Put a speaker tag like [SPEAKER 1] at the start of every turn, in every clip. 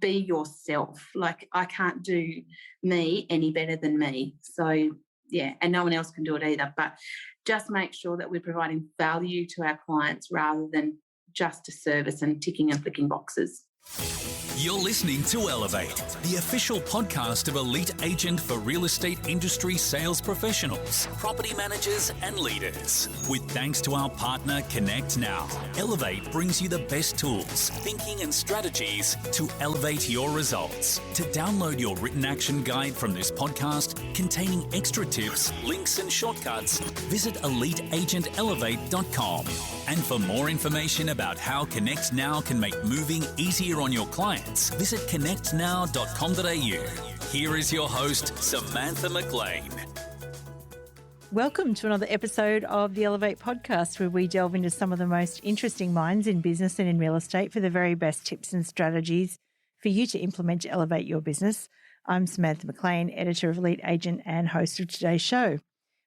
[SPEAKER 1] be yourself. Like, I can't do me any better than me. So, yeah, and no one else can do it either. But just make sure that we're providing value to our clients rather than just a service and ticking and flicking boxes.
[SPEAKER 2] You're listening to Elevate, the official podcast of Elite Agent for real estate industry sales professionals, property managers and leaders. With thanks to our partner Connect Now, Elevate brings you the best tools, thinking and strategies to elevate your results. To download your written action guide from this podcast containing extra tips, links and shortcuts, visit eliteagentelevate.com. And for more information about how Connect Now can make moving easier on your clients, visit connectnow.com.au. Here is your host, Samantha McLean.
[SPEAKER 3] Welcome to another episode of the Elevate podcast, where we delve into some of the most interesting minds in business and in real estate for the very best tips and strategies for you to implement to elevate your business. I'm Samantha McLean, editor of Elite Agent and host of today's show.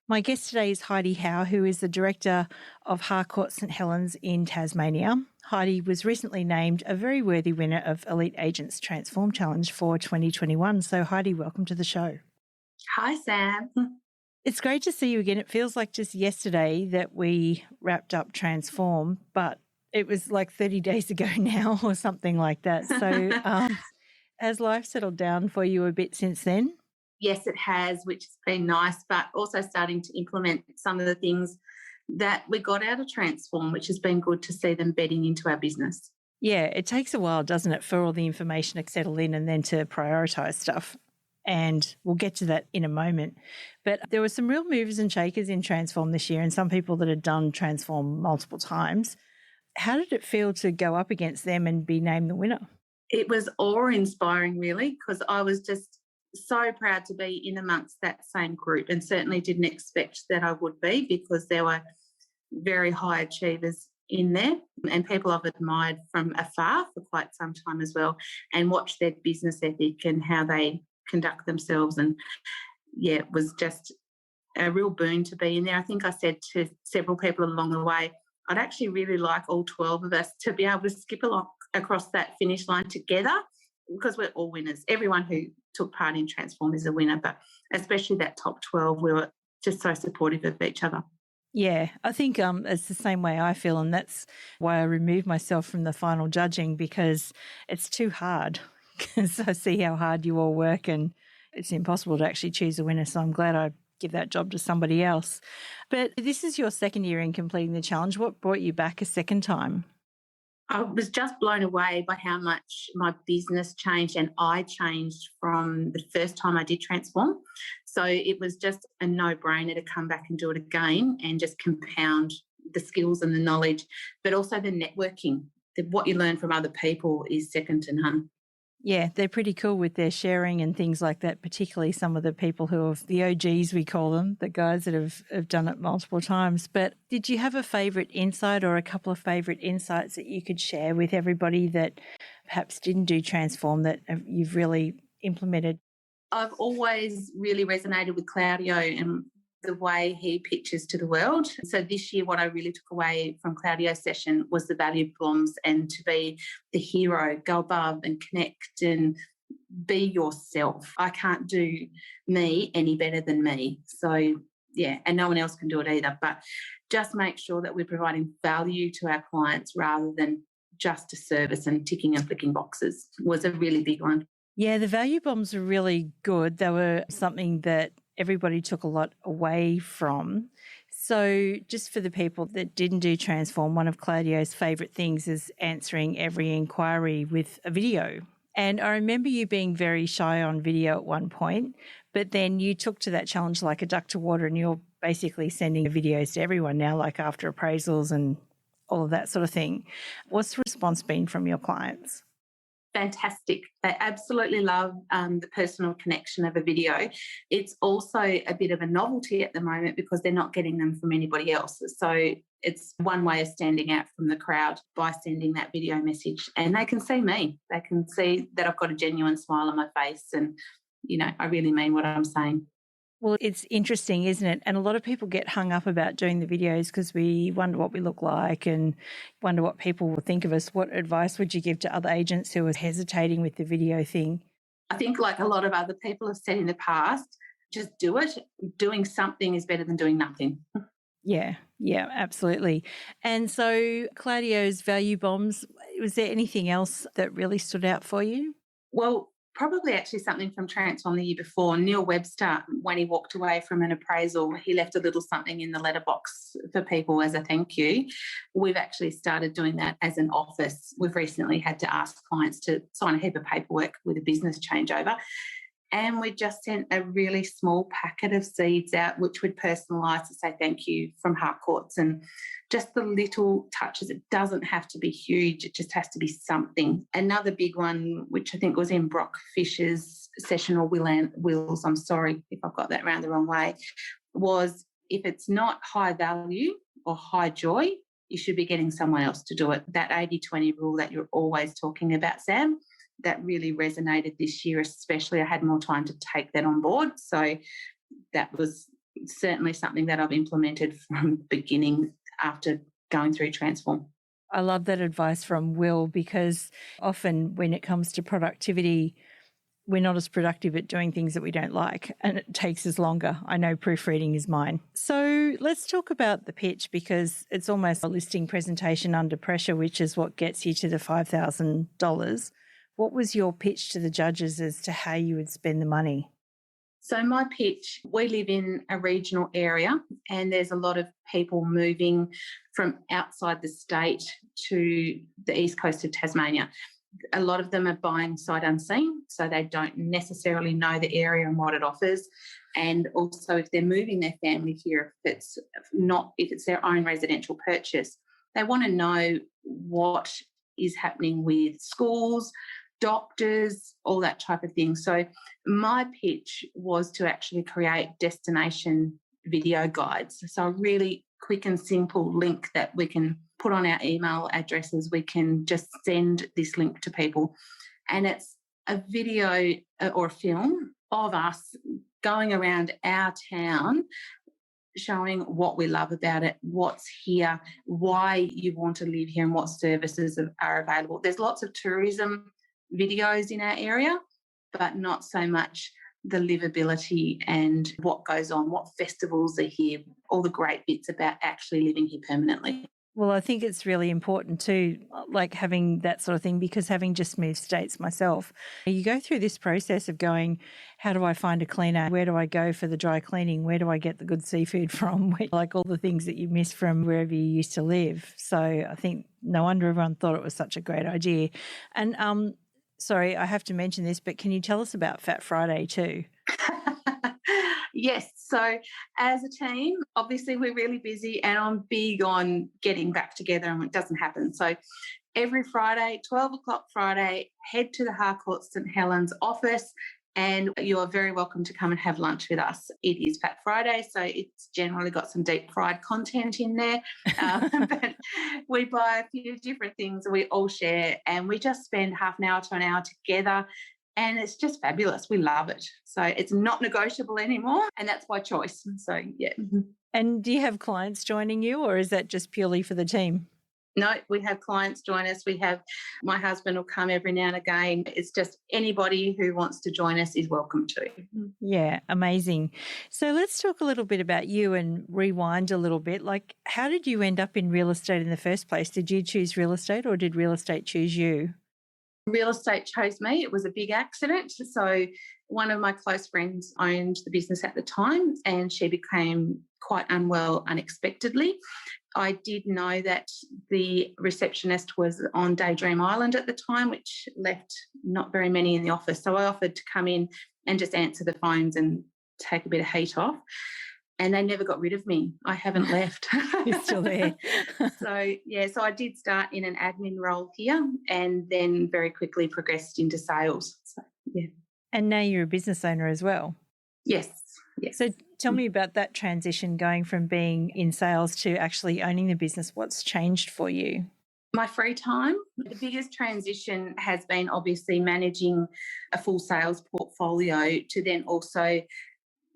[SPEAKER 3] My guest today is Heidi Howe, who is the director of Harcourts St Helens in Tasmania. Heidi was recently named a very worthy winner of Elite Agents Transform Challenge for 2021. So Heidi, welcome to the show.
[SPEAKER 1] Hi, Sam.
[SPEAKER 3] It's great to see you again. It feels like just yesterday that we wrapped up Transform, but it was like 30 days ago now or something like that. So has life settled down for you a bit since then?
[SPEAKER 1] Yes, it has, which has been nice, but also starting to implement some of the things that we got out of Transform, which has been good to see them bedding into our business.
[SPEAKER 3] Yeah, it takes a while, doesn't it, for all the information to settle in and then to prioritise stuff. And we'll get to that in a moment. But there were some real movers and shakers in Transform this year and some people that had done Transform multiple times. How did it feel to go up against them and be named the winner?
[SPEAKER 1] It was awe-inspiring, really, because I was just so proud to be in amongst that same group and certainly didn't expect that I would be, because there were very high achievers in there and people I've admired from afar for quite some time as well, and watched their business ethic and how they conduct themselves. And yeah, it was just a real boon to be in there. I think I said to several people along the way, I'd actually really like all 12 of us to be able to skip along across that finish line together, because we're all winners. Everyone who took part in Transform is a winner, but especially that top 12, we were just so supportive of each other.
[SPEAKER 3] Yeah, I think it's the same way I feel, and that's why I removed myself from the final judging, because it's too hard. Because I see how hard you all work and it's impossible to actually choose a winner, so I'm glad I give that job to somebody else. But this is your second year in completing the challenge. What brought you back a second time?
[SPEAKER 1] I was just blown away by how much my business changed and I changed from the first time I did Transform. So it was just a no-brainer to come back and do it again and just compound the skills and the knowledge, but also the networking. What you learn from other people is second to none.
[SPEAKER 3] Yeah, they're pretty cool with their sharing and things like that, particularly some of the people who are the OGs, we call them, the guys that have done it multiple times. But did you have a favourite insight or a couple of favourite insights that you could share with everybody that perhaps didn't do Transform that you've really implemented?
[SPEAKER 1] I've always really resonated with Claudio and the way he pitches to the world. So this year what I really took away from Claudio's session was the value bombs, and to be the hero, go above and connect and be yourself. I can't do me any better than me. So, yeah, and no one else can do it either. But just make sure that we're providing value to our clients rather than just a service and ticking and flicking boxes was a really big one.
[SPEAKER 3] Yeah, the value bombs were really good. They were something that everybody took a lot away from. So just for the people that didn't do Transform, one of Claudio's favourite things is answering every inquiry with a video. And I remember you being very shy on video at one point, but then you took to that challenge like a duck to water, and you're basically sending videos to everyone now, like after appraisals and all of that sort of thing. What's the response been from your clients?
[SPEAKER 1] Fantastic. They absolutely love the personal connection of a video. It's also a bit of a novelty at the moment because they're not getting them from anybody else. So it's one way of standing out from the crowd by sending that video message. And they can see me. They can see that I've got a genuine smile on my face and, you know, I really mean what I'm saying.
[SPEAKER 3] Well, it's interesting, isn't it? And a lot of people get hung up about doing the videos because we wonder what we look like and wonder what people will think of us. What advice would you give to other agents who are hesitating with the video thing?
[SPEAKER 1] I think, like a lot of other people have said in the past, just do it. Doing something is better than doing nothing.
[SPEAKER 3] Yeah, absolutely. And so Claudio's value bombs, was there anything else that really stood out for you?
[SPEAKER 1] Well, probably actually something from Transform the year before. Neil Webster, when he walked away from an appraisal, he left a little something in the letterbox for people as a thank you. We've actually started doing that as an office. We've recently had to ask clients to sign a heap of paperwork with a business changeover. And we just sent a really small packet of seeds out, which would personalise to say thank you from Harcourts, and just the little touches. It doesn't have to be huge. It just has to be something. Another big one, which I think was in Brock Fisher's session, or Will's, I'm sorry if I've got that round the wrong way, was if it's not high value or high joy, you should be getting someone else to do it. That 80-20 rule that you're always talking about, Sam, that really resonated this year, especially. I had more time to take that on board. So that was certainly something that I've implemented from the beginning after going through Transform.
[SPEAKER 3] I love that advice from Will, because often when it comes to productivity, we're not as productive at doing things that we don't like, and it takes us longer. I know proofreading is mine. So let's talk about the pitch, because it's almost a listing presentation under pressure, which is what gets you to the $5,000. What was your pitch to the judges as to how you would spend the money?
[SPEAKER 1] So my pitch, we live in a regional area and there's a lot of people moving from outside the state to the east coast of Tasmania. A lot of them are buying sight unseen, so they don't necessarily know the area and what it offers. And also, if they're moving their family here, if it's their own residential purchase, they want to know what is happening with schools, doctors, all that type of thing. So my pitch was to actually create destination video guides. So a really quick and simple link that we can put on our email addresses. We can just send this link to people. And it's a video or a film of us going around our town, showing what we love about it, what's here, why you want to live here and what services are available. There's lots of tourism videos in our area, but not so much the livability and what goes on, what festivals are here, all the great bits about actually living here permanently.
[SPEAKER 3] Well, I think it's really important too, like having that sort of thing, because having just moved states myself, you go through this process of going, how do I find a cleaner? Where do I go for the dry cleaning? Where do I get the good seafood from? Like all the things that you miss from wherever you used to live. So I think no wonder everyone thought it was such a great idea. And sorry, I have to mention this, but can you tell us about Fat Friday too?
[SPEAKER 1] Yes. So as a team, obviously we're really busy and I'm big on getting back together, and it doesn't happen. So every Friday, 12 o'clock Friday, head to the Harcourts St Helens office and you are very welcome to come and have lunch with us. It is Fat Friday, so it's generally got some deep fried content in there. But we buy a few different things, we all share, and we just spend half an hour to an hour together. And it's just fabulous. We love it. So it's not negotiable anymore, and that's by choice. So, yeah.
[SPEAKER 3] And do you have clients joining you, or is that just purely for the team?
[SPEAKER 1] No, we have clients join us. My husband will come every now and again. It's just anybody who wants to join us is welcome to.
[SPEAKER 3] Yeah, amazing. So let's talk a little bit about you and rewind a little bit. Like, how did you end up in real estate in the first place? Did you choose real estate or did real estate choose you?
[SPEAKER 1] Real estate chose me. It was a big accident. So one of my close friends owned the business at the time and she became quite unwell unexpectedly. I did know that the receptionist was on Daydream Island at the time, which left not very many in the office. So I offered to come in and just answer the phones and take a bit of heat off. And they never got rid of me. I haven't left.
[SPEAKER 3] You're still there.
[SPEAKER 1] So I did start in an admin role here and then very quickly progressed into sales. So, yeah.
[SPEAKER 3] And now you're a business owner as well.
[SPEAKER 1] Yes.
[SPEAKER 3] So tell me about that transition, going from being in sales to actually owning the business. What's changed for you?
[SPEAKER 1] My free time. The biggest transition has been obviously managing a full sales portfolio to then also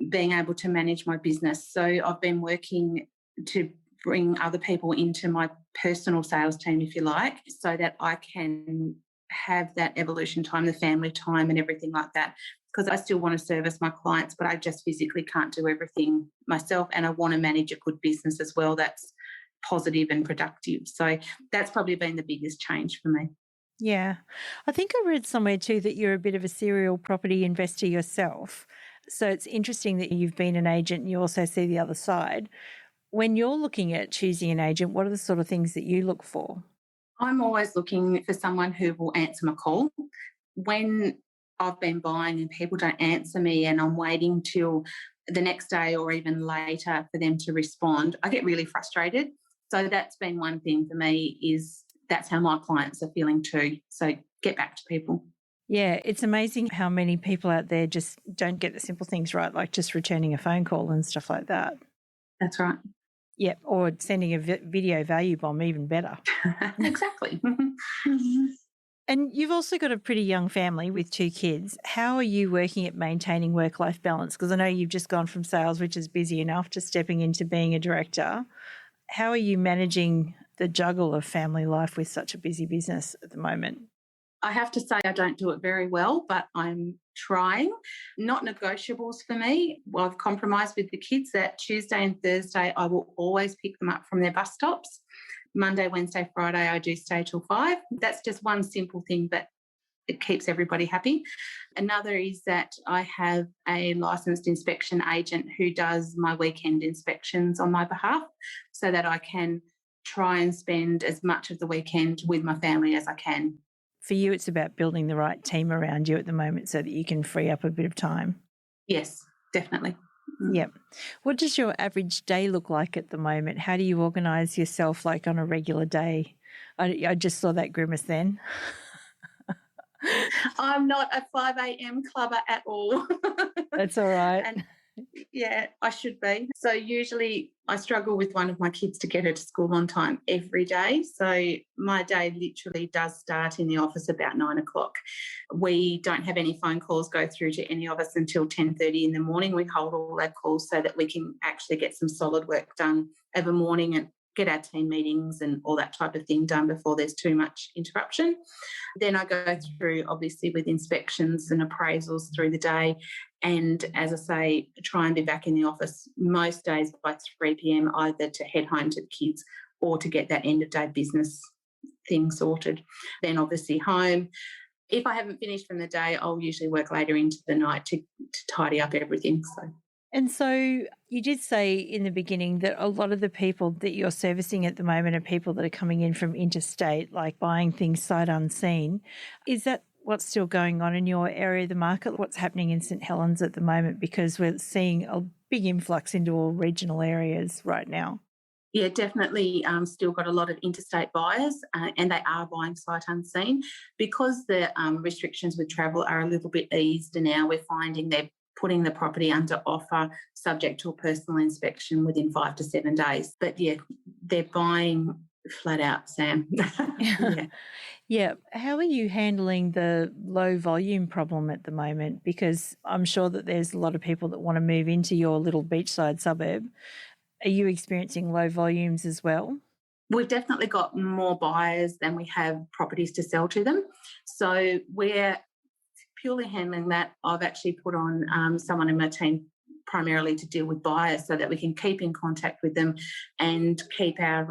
[SPEAKER 1] being able to manage my business. So I've been working to bring other people into my personal sales team, if you like, so that I can have that evolution time, the family time and everything like that, because I still want to service my clients, but I just physically can't do everything myself, and I want to manage a good business as well that's positive and productive. So that's probably been the biggest change for me.
[SPEAKER 3] Yeah. I think I read somewhere too that you're a bit of a serial property investor yourself. So it's interesting that you've been an agent and you also see the other side. When you're looking at choosing an agent, what are the sort of things that you look for?
[SPEAKER 1] I'm always looking for someone who will answer my call. When I've been buying and people don't answer me and I'm waiting till the next day or even later for them to respond, I get really frustrated. So that's been one thing for me, is that's how my clients are feeling too. So get back to people.
[SPEAKER 3] Yeah, it's amazing how many people out there just don't get the simple things right, like just returning a phone call and stuff like that.
[SPEAKER 1] That's right.
[SPEAKER 3] Yeah, or sending a video value bomb, even better.
[SPEAKER 1] Exactly.
[SPEAKER 3] And you've also got a pretty young family with 2 kids. How are you working at maintaining work-life balance? Because I know you've just gone from sales, which is busy enough, to stepping into being a director. How are you managing the juggle of family life with such a busy business at the moment?
[SPEAKER 1] I have to say I don't do it very well, but I'm trying. Not negotiables for me. Well, I've compromised with the kids that Tuesday and Thursday I will always pick them up from their bus stops. Monday, Wednesday, Friday I do stay till 5. That's just one simple thing, but it keeps everybody happy. Another is that I have a licensed inspection agent who does my weekend inspections on my behalf, so that I can try and spend as much of the weekend with my family as I can.
[SPEAKER 3] For you, it's about building the right team around you at the moment so that you can free up a bit of time.
[SPEAKER 1] Yes, definitely.
[SPEAKER 3] Yep. What does your average day look like at the moment? How do you organise yourself, like on a regular day? I just saw that grimace then.
[SPEAKER 1] I'm not a 5 a.m. clubber at all.
[SPEAKER 3] That's all right.
[SPEAKER 1] And yeah, I should be. So usually I struggle with one of my kids to get her to school on time every day. So my day literally does start in the office about 9 o'clock. We don't have any phone calls go through to any of us until 10:30 in the morning. We hold all our calls so that we can actually get some solid work done of a morning and get our team meetings and all that type of thing done before there's too much interruption. Then I go through, obviously, with inspections and appraisals through the day. And as I say, try and be back in the office most days by 3 p.m, either to head home to the kids or to get that end of day business thing sorted. Then obviously home. If I haven't finished from the day, I'll usually work later into the night to tidy up everything.
[SPEAKER 3] And so you did say in the beginning that a lot of the people that you're servicing at the moment are people that are coming in from interstate, like buying things sight unseen. Is that what's still going on in your area of the market? What's happening in St Helens at the moment? Because we're seeing a big influx into all regional areas right now.
[SPEAKER 1] Yeah, definitely still got a lot of interstate buyers and they are buying sight unseen. Because the restrictions with travel are a little bit eased now, we're finding they're putting the property under offer subject to a personal inspection within 5 to 7 days. But yeah, they're buying flat out, Sam. Yeah.
[SPEAKER 3] Yeah. How are you handling the low volume problem at the moment? Because I'm sure that there's a lot of people that want to move into your little beachside suburb. Are you experiencing low volumes as well?
[SPEAKER 1] We've definitely got more buyers than we have properties to sell to them. So we're purely handling that. I've actually put on someone in my team primarily to deal with buyers so that we can keep in contact with them and keep our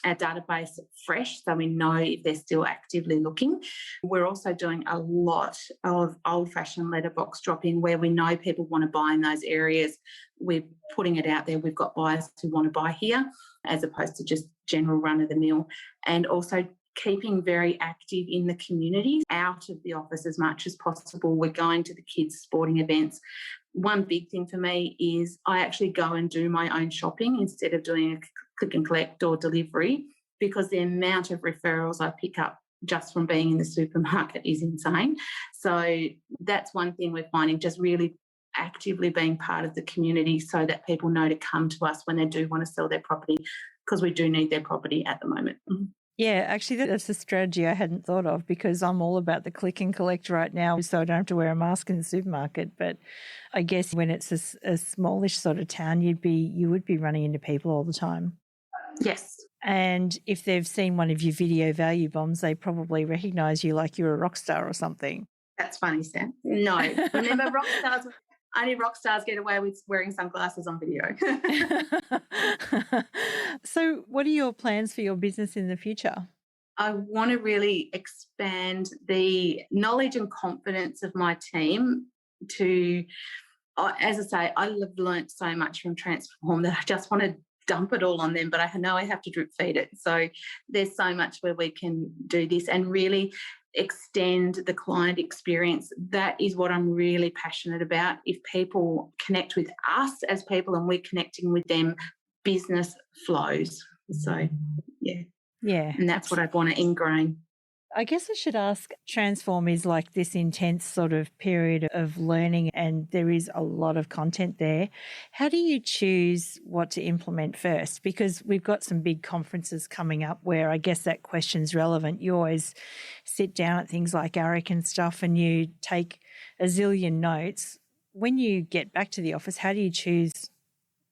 [SPEAKER 1] database fresh so we know if they're still actively looking. We're also doing a lot of old-fashioned letterbox dropping where we know people want to buy in those areas. We're putting it out there. We've got buyers who want to buy here as opposed to just general run-of-the-mill, and also keeping very active in the community, out of the office as much as possible. We're going to the kids' sporting events. One big thing for me is I actually go and do my own shopping instead of doing a click and collect or delivery, because the amount of referrals I pick up just from being in the supermarket is insane. So that's one thing we're finding, just really actively being part of the community so that people know to come to us when they do want to sell their property, because we do need their property at the moment.
[SPEAKER 3] Yeah, actually, that's a strategy I hadn't thought of because I'm all about the click and collect right now, so I don't have to wear a mask in the supermarket. But I guess when it's a smallish sort of town, you would be running into people all the time.
[SPEAKER 1] Yes.
[SPEAKER 3] And if they've seen one of your video value bombs, they probably recognise you like you're a rock star or something.
[SPEAKER 1] That's funny, Sam. No. Remember, only rock stars get away with wearing sunglasses on video.
[SPEAKER 3] So what are your plans for your business in the future?
[SPEAKER 1] I want to really expand the knowledge and confidence of my team to, as I say, I've learnt so much from Transform that I just want to dump it all on them, but I know I have to drip feed it. So there's so much where we can do this and really extend the client experience. That is what I'm really passionate about. If people connect with us as people and we're connecting with them, business flows. So, yeah.
[SPEAKER 3] Yeah.
[SPEAKER 1] And that's what I want to ingrain.
[SPEAKER 3] I guess I should ask, Transform is like this intense sort of period of learning and there is a lot of content there. How do you choose what to implement first? Because we've got some big conferences coming up where I guess that question's relevant. You always sit down at things like ARIC and stuff and you take a zillion notes. When you get back to the office, how do you choose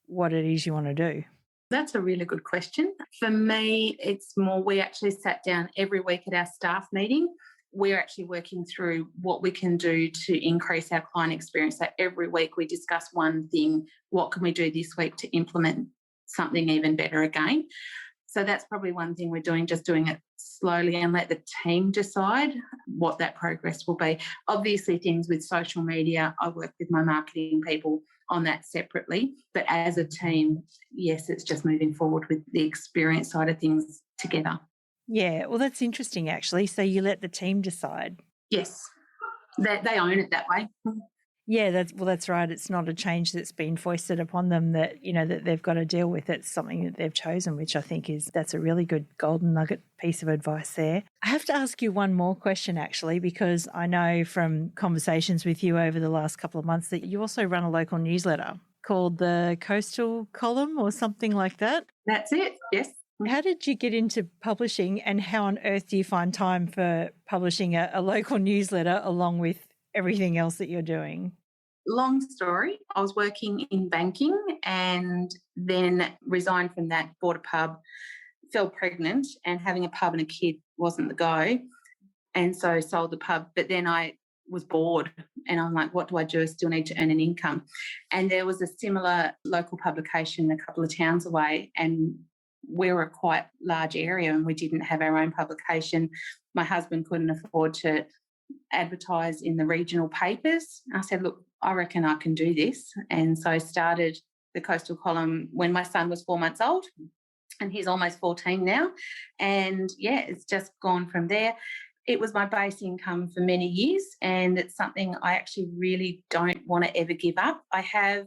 [SPEAKER 3] what it is you want to do?
[SPEAKER 1] That's a really good question. For me, it's more we actually sat down every week at our staff meeting. We're actually working through what we can do to increase our client experience. So every week we discuss one thing. What can we do this week to implement something even better again? So that's probably one thing we're doing, just doing it slowly and let the team decide what that progress will be. Obviously, things with social media, I work with my marketing people on that separately. But as a team, yes, it's just moving forward with the experience side of things together.
[SPEAKER 3] Yeah, well, that's interesting, actually. So you let the team decide.
[SPEAKER 1] Yes, they own it that way.
[SPEAKER 3] Yeah, that's right. It's not a change that's been foisted upon them that, that they've got to deal with. It's something that they've chosen, which I think that's a really good golden nugget piece of advice there. I have to ask you one more question, actually, because I know from conversations with you over the last couple of months that you also run a local newsletter called the Coastal Column or something like that.
[SPEAKER 1] That's it, yes.
[SPEAKER 3] How did you get into publishing and how on earth do you find time for publishing a local newsletter along with everything else that you're doing?
[SPEAKER 1] Long story. I was working in banking and then resigned from that, bought a pub, fell pregnant, and having a pub and a kid wasn't the go. And so sold the pub. But then I was bored and I'm like, what do I do? I still need to earn an income. And there was a similar local publication a couple of towns away and we were a quite large area and we didn't have our own publication. My husband couldn't afford to advertise in the regional papers. I said, look, I reckon I can do this. And so I started the Coastal Column when my son was 4 months old and he's almost 14 now. And, yeah, it's just gone from there. It was my base income for many years and it's something I actually really don't want to ever give up. I have,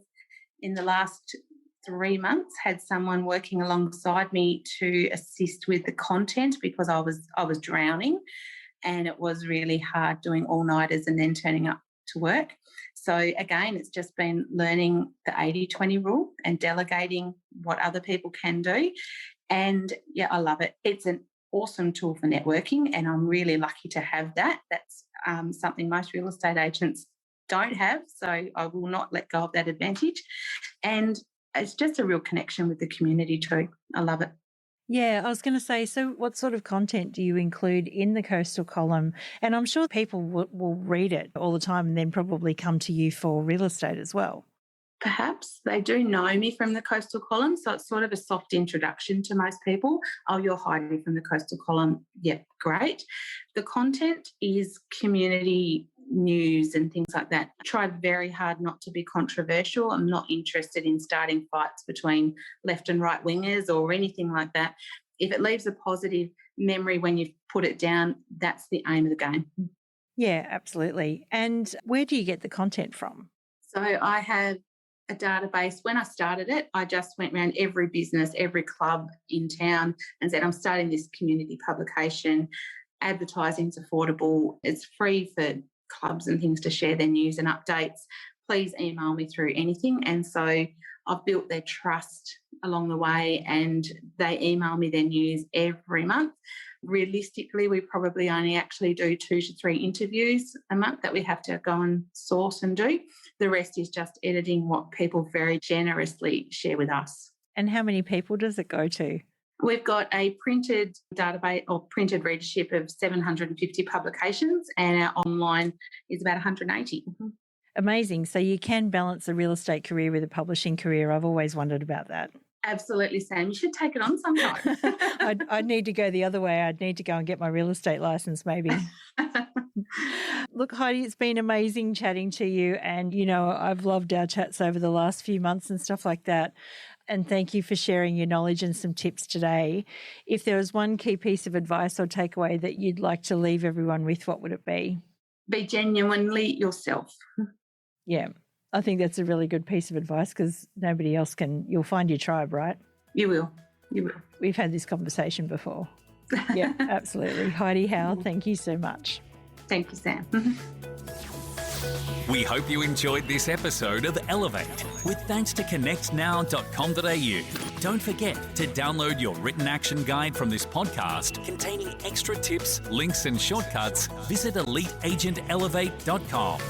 [SPEAKER 1] in the last 3 months, had someone working alongside me to assist with the content because I was drowning. And it was really hard doing all-nighters and then turning up to work. So, again, it's just been learning the 80-20 rule and delegating what other people can do. And, yeah, I love it. It's an awesome tool for networking and I'm really lucky to have that. That's something most real estate agents don't have, so I will not let go of that advantage. And it's just a real connection with the community too. I love it.
[SPEAKER 3] Yeah, I was going to say, so what sort of content do you include in the Coastal Column? And I'm sure people will read it all the time and then probably come to you for real estate as well.
[SPEAKER 1] Perhaps they do know me from the Coastal Column, so it's sort of a soft introduction to most people. Oh, you're Heidi from the Coastal Column. Yep, great. The content is community news and things like that. I try very hard not to be controversial. I'm not interested in starting fights between left and right wingers or anything like that. If it leaves a positive memory when you put it down, that's the aim of the game.
[SPEAKER 3] Yeah, absolutely. And where do you get the content from?
[SPEAKER 1] So I have a database. When I started it, I just went around every business, every club in town and said, I'm starting this community publication. Advertising's affordable. It's free for clubs and things to share their news and updates. please email me through anything. And so I've built their trust along the way, and they email me their news every month. Realistically, we probably only actually do 2 to 3 interviews a month that we have to go and source and do. The rest is just editing what people very generously share with us.
[SPEAKER 3] And how many people does it go to?
[SPEAKER 1] We've got a printed database or printed readership of 750 publications, and our online is about 180.
[SPEAKER 3] Amazing. So you can balance a real estate career with a publishing career. I've always wondered about that.
[SPEAKER 1] Absolutely, Sam. You should take it on sometime.
[SPEAKER 3] I'd need to go the other way. I'd need to go and get my real estate license maybe. Look, Heidi, it's been amazing chatting to you. And, you know, I've loved our chats over the last few months and stuff like that. And thank you for sharing your knowledge and some tips today. If there was one key piece of advice or takeaway that you'd like to leave everyone with, what would it be? Be genuinely yourself. Yeah, I think that's a really good piece of advice because nobody else can. You'll find your tribe, right?
[SPEAKER 1] You will. You will.
[SPEAKER 3] We've had this conversation before. Yeah, absolutely. Heidi Howe, thank you so much.
[SPEAKER 1] Thank you, Sam.
[SPEAKER 2] We hope you enjoyed this episode of Elevate with thanks to connectnow.com.au. Don't forget to download your written action guide from this podcast containing extra tips, links and shortcuts. Visit eliteagentelevate.com.